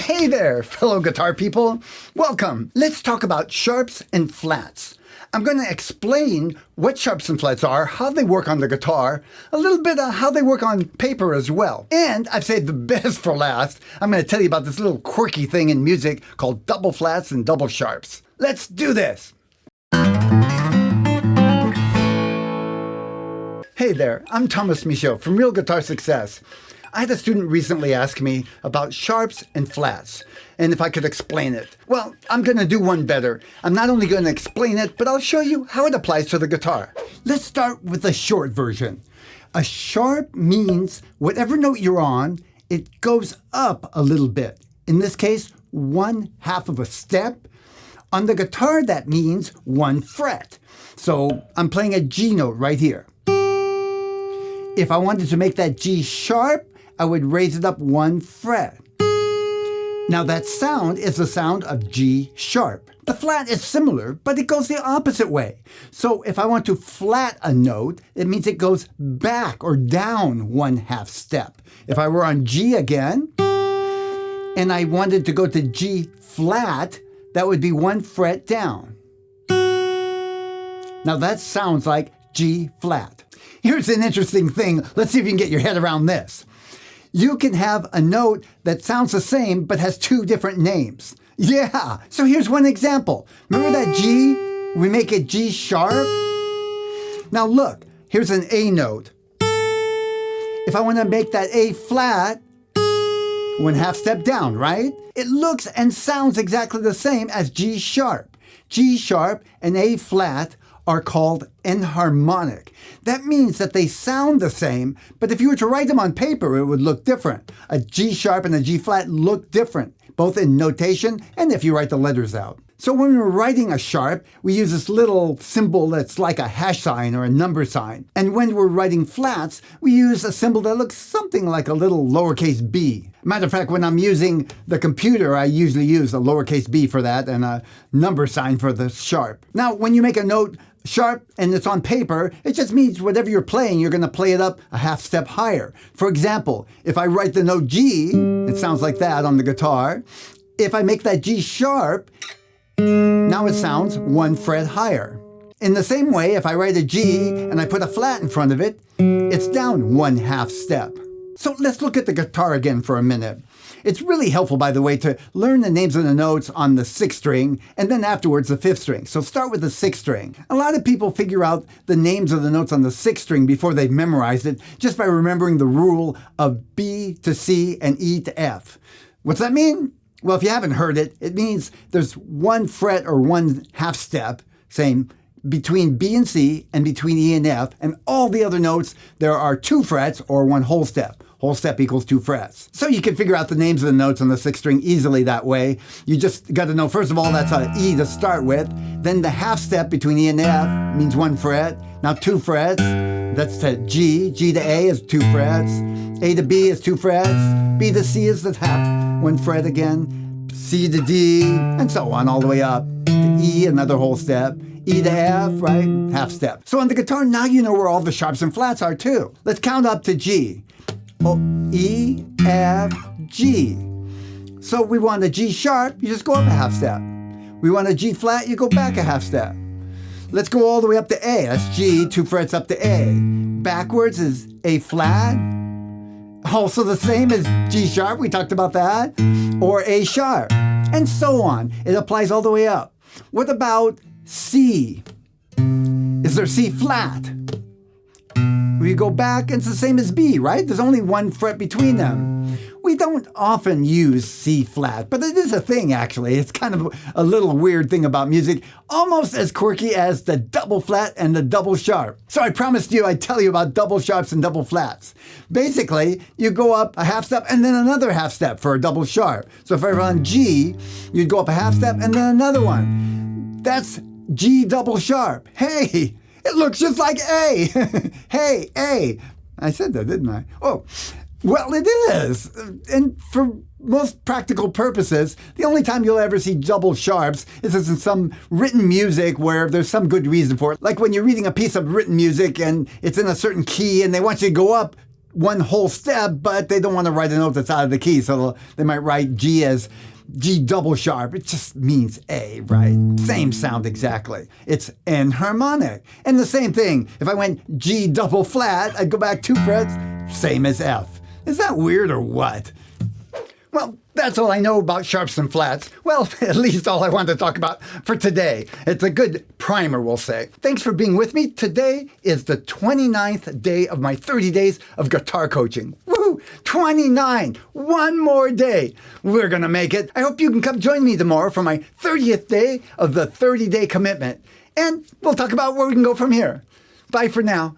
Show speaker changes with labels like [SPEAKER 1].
[SPEAKER 1] Hey there, fellow guitar people. Welcome. Let's talk about sharps and flats. I'm going to explain what sharps and flats are, how they work on the guitar, a little bit of how they work on paper as well. And I've saved the best for last. I'm going to tell you about this little quirky thing in music called double flats and double sharps. Let's do this. Hey there, I'm Thomas Michaud from Real Guitar Success. I had a student recently ask me about sharps and flats, and if I could explain it. Well, I'm going to do one better. I'm not only going to explain it, but I'll show you how it applies to the guitar. Let's start with the short version. A sharp means whatever note you're on, it goes up a little bit. In this case, 1/2 of a step. On the guitar, that means 1 fret. So I'm playing a G note right here. If I wanted to make that G sharp, I would raise it up 1 fret. Now that sound is the sound of G sharp. The flat is similar, but it goes the opposite way. So if I want to flat a note, it means it goes back or down 1/2 step. If I were on G again, and I wanted to go to G flat, that would be 1 fret down. Now that sounds like G flat. Here's an interesting thing. Let's see if you can get your head around this. You can have a note that sounds the same but has 2 different names. Yeah, so here's one example. Remember that G? We make it G sharp. Now look, here's an A note. If I want to make that A flat, 1/2 step down, right? It looks and sounds exactly the same as G sharp. G sharp and A flat are called enharmonic. That means that they sound the same, but if you were to write them on paper, it would look different. A G sharp and a G flat look different, both in notation and if you write the letters out. So when we're writing a sharp, we use this little symbol that's like a hash sign or a number sign. And when we're writing flats, we use a symbol that looks something like a little lowercase b. Matter of fact, when I'm using the computer, I usually use a lowercase b for that and a number sign for the sharp. Now, when you make a note sharp and it's on paper, it just means whatever you're playing, you're going to play it up a 1/2 step higher. For example, if I write the note G, it sounds like that on the guitar. If I make that G sharp, now it sounds 1 fret higher. In the same way, if I write a G and I put a flat in front of it, it's down 1/2 step. So let's look at the guitar again for a minute. It's really helpful, by the way, to learn the names of the notes on the 6th string and then afterwards the 5th string. So start with the 6th string. A lot of people figure out the names of the notes on the 6th string before they've memorized it just by remembering the rule of B to C and E to F. What's that mean? Well, if you haven't heard it, it means there's 1 fret or 1/2 step, same, between B and C and between E and F, and all the other notes, there are 2 frets or 1 whole step. Whole step equals 2 frets. So you can figure out the names of the notes on the 6th string easily that way. You just got to know, first of all, that's an E to start with. Then the 1/2 step between E and F means 1 fret. Now 2 frets, that's to G. G to A is 2 frets. A to B is 2 frets. B to C is the 1/2 fret again. C to D, and so on, all the way up. To E, another whole step. E to F, right? 1/2 step. So on the guitar, now you know where all the sharps and flats are too. Let's count up to G. Oh, E, F, G. So we want a G sharp, you just go up a 1/2 step. We want a G flat, you go back a 1/2 step. Let's go all the way up to A. That's G, 2 frets up to A. Backwards is A flat. Also the same as G sharp, we talked about that. Or A sharp, and so on. It applies all the way up. What about C? Is there C flat? We go back, and it's the same as B, right? There's only 1 fret between them. We don't often use C flat, but it is a thing, actually. It's kind of a little weird thing about music, almost as quirky as the double flat and the double sharp. So I promised you I'd tell you about double sharps and double flats. Basically, you go up a 1/2 step and then another 1/2 step for a double sharp. So if I run G, you'd go up a 1/2 step and then another one. That's G double sharp. Hey! It looks just like A. Hey, A. I said that, didn't I? Oh, well, it is. And for most practical purposes, the only time you'll ever see double sharps is in some written music where there's some good reason for it. Like when you're reading a piece of written music and it's in a certain key and they want you to go up one whole step, but they don't want to write a note that's out of the key, so they might write G as G double sharp. It just means A, right? Same sound exactly. It's enharmonic. And the same thing, if I went G double flat, I'd go back 2 frets, same as F. Is that weird or what? Well, that's all I know about sharps and flats. Well, at least all I wanted to talk about for today. It's a good primer, we'll say. Thanks for being with me. Today is the 29th day of my 30 days of guitar coaching. Woohoo! 29! One more day. We're going to make it. I hope you can come join me tomorrow for my 30th day of the 30-day commitment. And we'll talk about where we can go from here. Bye for now.